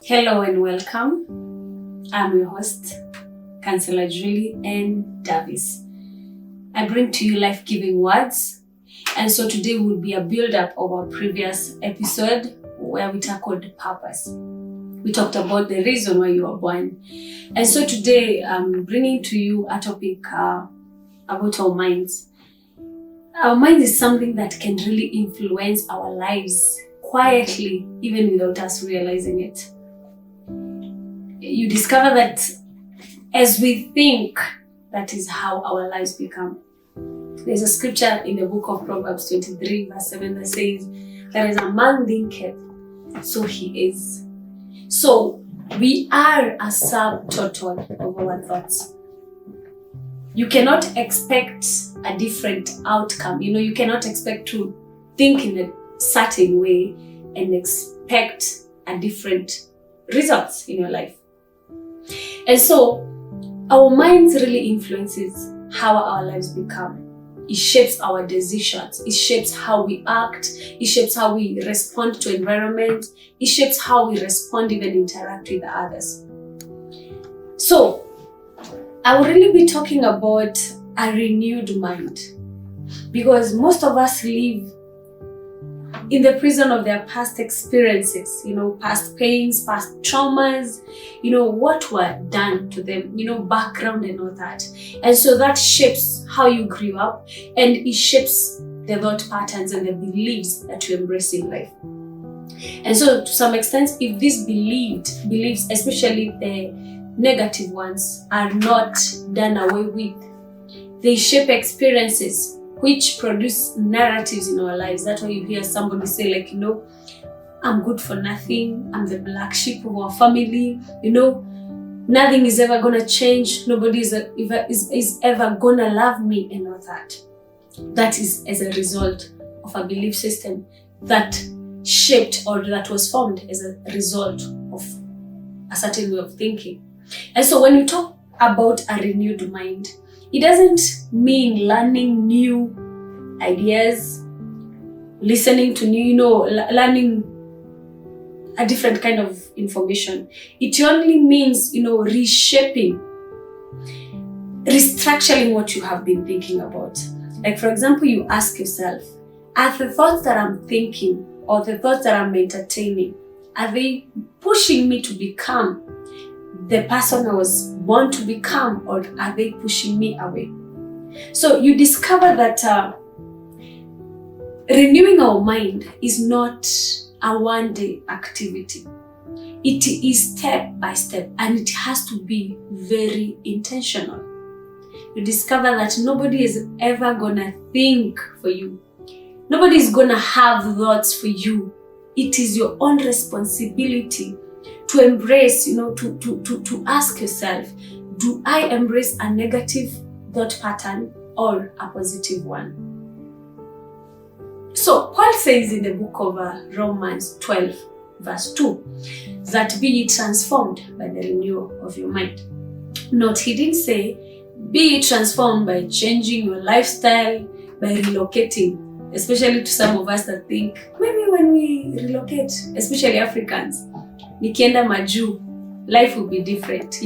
Hello and welcome. I'm your host, Counselor Julie N. Davis. I bring to you life-giving words, and so today will be a build-up of our previous episode where we tackled purpose. We talked about the reason why you were born, and so today I'm bringing to you a topic about our minds. Our mind is something that can really influence our lives quietly, even without us realizing it. You discover that as we think, that is how our lives become. There's a scripture in the book of Proverbs 23 verse 7 that says, "There is a man thinketh, so he is." So we are a subtotal of our thoughts. You cannot expect a different outcome. You cannot expect to think in a certain way and expect a different results in your life. And so our minds really influences how our lives become. It shapes our decisions. It shapes how we act. It shapes how we respond to environment. It shapes how we respond, even interact with others. So I will really be talking about a renewed mind, because most of us live in the prison of their past experiences, past pains, past traumas, what were done to them, background and all that. And so that shapes how you grew up, and it shapes the thought patterns and the beliefs that you embrace in life. And so to some extent, if these beliefs, especially the negative ones, are not done away with, they shape experiences which produce narratives in our lives. That's why you hear somebody say, I'm good for nothing, I'm the black sheep of our family, nothing is ever gonna change, nobody is ever gonna love me, and all that. That is as a result of a belief system that shaped, or that was formed as a result of a certain way of thinking. And so when you talk about a renewed mind, it doesn't mean learning new ideas, listening to learning a different kind of information. It only means, reshaping, restructuring what you have been thinking about. Like, for example, you ask yourself, are the thoughts that I'm thinking or the thoughts that I'm entertaining, are they pushing me to become the person I was born to become, or are they pushing me away? So you discover that renewing our mind is not a one-day activity. It is step by step, and it has to be very intentional. You discover that nobody is ever gonna think for you. Nobody is gonna have thoughts for you. It is your own responsibility to embrace, to ask yourself, do I embrace a negative thought pattern or a positive one? So Paul says in the book of Romans 12 verse 2 that be ye transformed by the renewal of your mind. Note, he didn't say be ye transformed by changing your lifestyle, by relocating, especially to some of us that think maybe when we relocate, especially Africans, nikienda majuu, life will be different.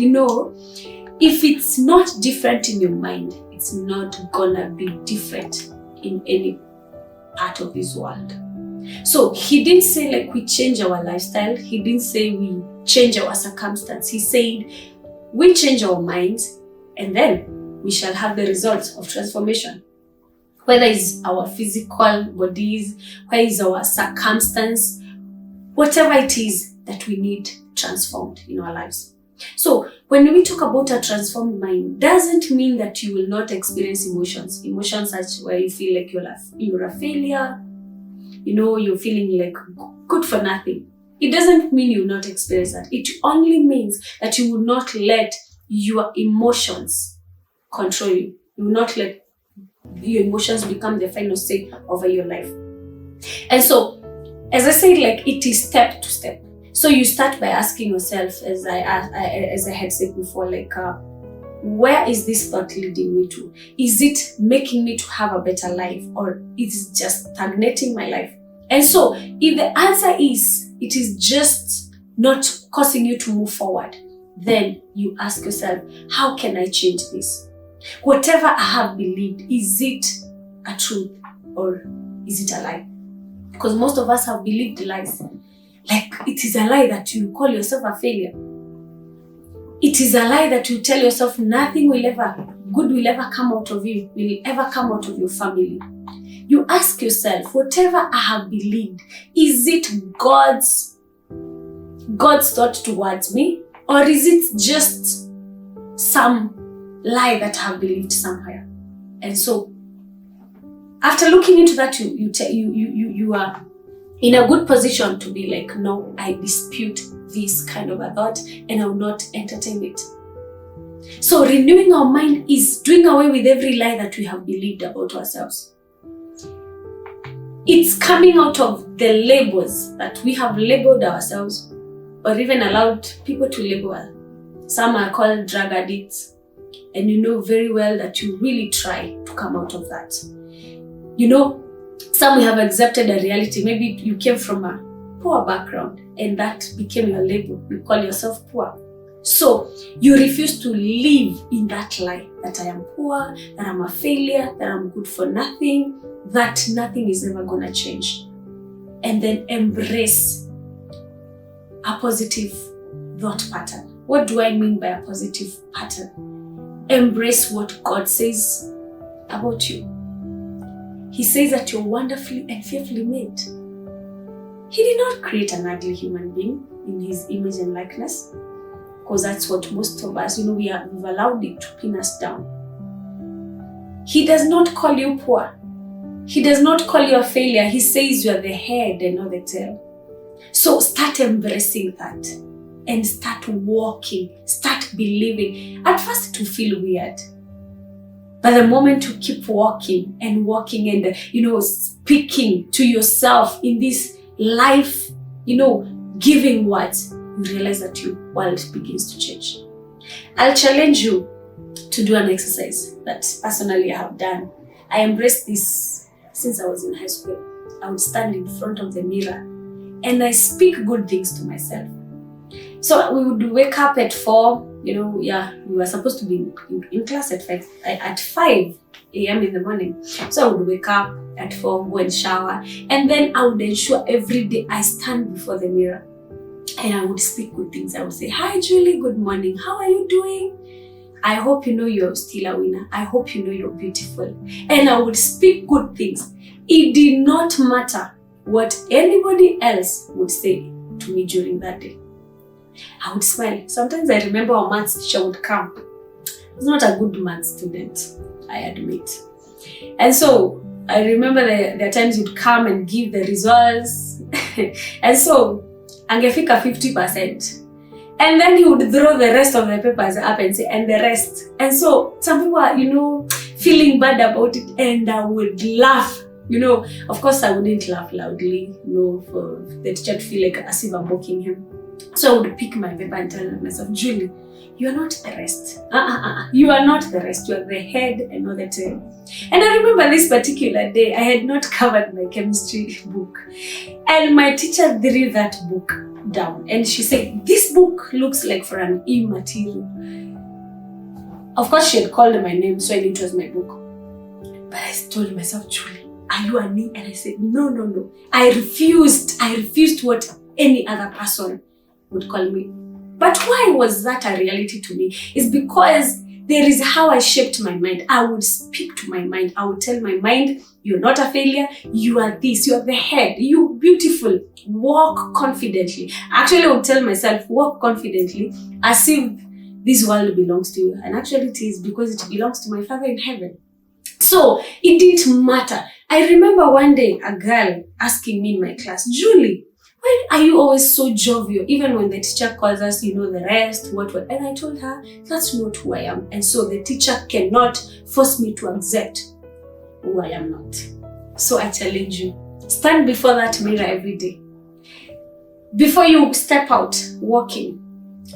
If it's not different in your mind, it's not gonna be different in any part of this world. So he didn't say we change our lifestyle. He didn't say we change our circumstance. He said we change our minds, and then we shall have the results of transformation. Whether it's our physical bodies, whether it's our circumstance, whatever it is that we need transformed in our lives. So when we talk about a transformed mind, doesn't mean that you will not experience emotions such where you feel like you're a failure, you're feeling like good for nothing. It doesn't mean you will not experience that. It only means that you will not let your emotions control you. You will not let your emotions become the final say over your life. And so, as I said, it is step to step. So you start by asking yourself, as I had said before, where is this thought leading me to? Is it making me to have a better life, or is it just stagnating my life? And so if the answer is it is just not causing you to move forward, then you ask yourself, how can I change this? Whatever I have believed, is it a truth or is it a lie? Because most of us have believed lies. Like, it is a lie that you call yourself a failure. It is a lie that you tell yourself nothing good will ever come out of you, will ever come out of your family. You ask yourself, whatever I have believed, is it God's thought towards me? Or is it just some lie that I have believed somewhere? And so, after looking into that, you are in a good position to be like, no, I dispute this kind of a thought and I will not entertain it. So renewing our mind is doing away with every lie that we have believed about ourselves. It's coming out of the labels that we have labeled ourselves or even allowed people to label us. Some are called drug addicts, and you know very well that you really try to come out of that. You know, some we have accepted a reality. Maybe you came from a poor background and that became your label. You call yourself poor. So you refuse to live in that lie that I am poor, that I'm a failure, that I'm good for nothing, that nothing is ever going to change. And then embrace a positive thought pattern. What do I mean by a positive pattern? Embrace what God says about you. He says that you're wonderfully and fearfully made. He did not create an ugly human being in his image and likeness, because that's what most of us, we've allowed it to pin us down. He does not call you poor. He does not call you a failure. He says you are the head and not the tail. So start embracing that and start walking, start believing. At first it will feel weird. But the moment you keep walking and speaking to yourself in this life, giving words, you realize that your world begins to change. I'll challenge you to do an exercise that personally I have done. I embraced this since I was in high school. I would stand in front of the mirror and I speak good things to myself. So we would wake up at 4, we were supposed to be in class at 5 a.m. in the morning. So I would wake up at 4, go and shower, and then I would ensure every day I stand before the mirror and I would speak good things. I would say, "Hi Julie, good morning. How are you doing? I hope you know you're still a winner. I hope you know you're beautiful." And I would speak good things. It did not matter what anybody else would say to me during that day. I would smile. Sometimes I remember our maths teacher would come. I was not a good maths student, I admit. And so I remember there are times he would come and give the results. And so angefika 50%. And then he would throw the rest of the papers up and say, and the rest. And so some people are, feeling bad about it, and I would laugh. Of course I wouldn't laugh loudly, for the teacher to feel like as if I'm mocking him. So I would pick my paper and tell myself, "Julie, you are not the rest. You are not the rest. You are the head and not the tail." And I remember this particular day, I had not covered my chemistry book. And my teacher threw that book down. And she said, "This book looks like for an E material." Of course, she had called my name, so I knew it was my book. But I told myself, "Julie, are you an E?" And I said, No. I refused what any other person would call me. But why was that a reality to me? It's because there is how I shaped my mind. I would speak to my mind. I would tell my mind, "You're not a failure. You are this. You are the head. You're beautiful. Walk confidently." Actually, I would tell myself, walk confidently as if this world belongs to you. And actually it is, because it belongs to my Father in heaven. So it didn't matter. I remember one day a girl asking me in my class, "Julie, why are you always so jovial? Even when the teacher calls us, the rest, what. And I told her, that's not who I am. And so the teacher cannot force me to accept who I am not. So I challenge you, stand before that mirror every day. Before you step out, walking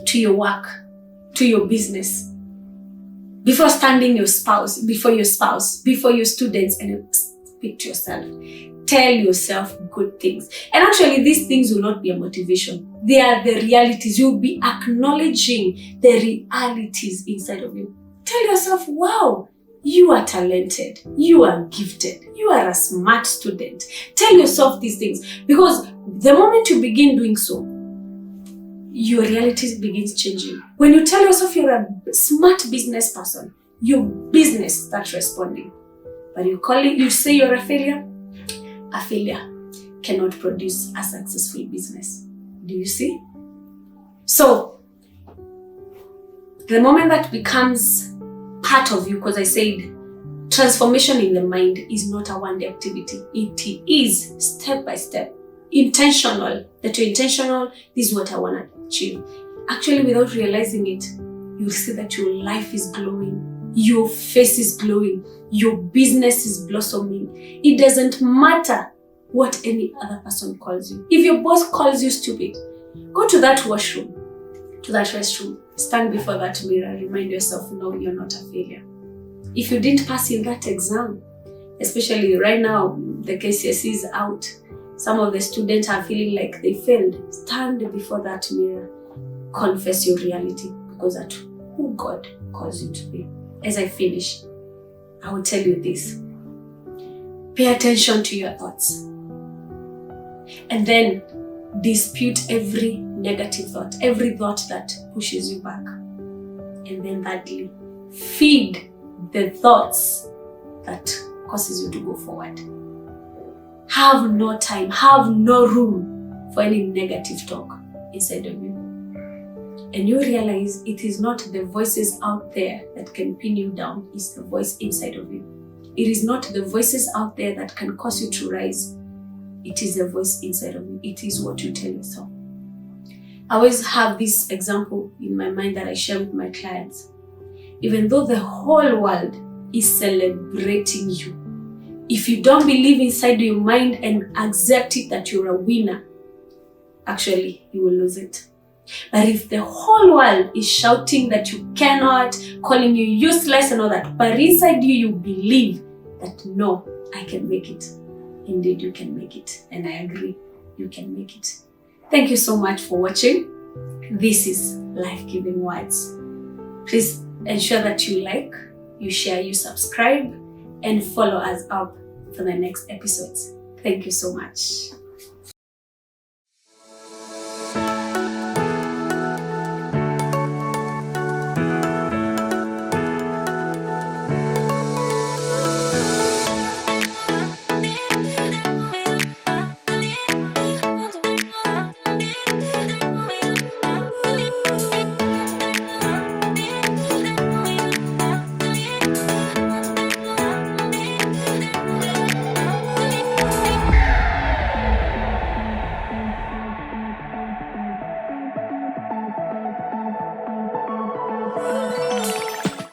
to your work, to your business, before standing before your spouse, before your students, and speak to yourself. Tell yourself good things. And actually, these things will not be a motivation. They are the realities. You'll be acknowledging the realities inside of you. Tell yourself, wow, you are talented. You are gifted. You are a smart student. Tell yourself these things, because the moment you begin doing so, your reality begins changing. When you tell yourself you're a smart business person, your business starts responding. But you say you're a failure cannot produce a successful business. Do you see? So, the moment that becomes part of you, because I said transformation in the mind is not a one-day activity. It is step by step, intentional. That you're intentional, this is what I want to achieve. Actually, without realizing it, you'll see that your life is glowing, your face is glowing, your business is blossoming. It doesn't matter what any other person calls you. If your boss calls you stupid, go to that washroom, to that restroom, stand before that mirror, remind yourself, no, you're not a failure. If you didn't pass in that exam, especially right now, the KCSE is out, some of the students are feeling like they failed. Stand before that mirror, confess your reality, because that's who God calls you to be. As I finish, I will tell you this. Pay attention to your thoughts. And then dispute every negative thought, every thought that pushes you back. And then thirdly, feed the thoughts that causes you to go forward. Have no time, have no room for any negative talk inside of you. And you realize it is not the voices out there that can pin you down, it's the voice inside of you. It is not the voices out there that can cause you to rise. It is the voice inside of you. It is what you tell yourself. I always have this example in my mind that I share with my clients. Even though the whole world is celebrating you, if you don't believe inside your mind and accept it that you're a winner, actually, you will lose it. But if the whole world is shouting that you cannot, calling you useless and all that, but inside you, you believe that no, I can make it. Indeed, you can make it. And I agree, you can make it. Thank you so much for watching. This is Life-Giving Words. Please ensure that you like, you share, you subscribe, and follow us up for the next episodes. Thank you so much.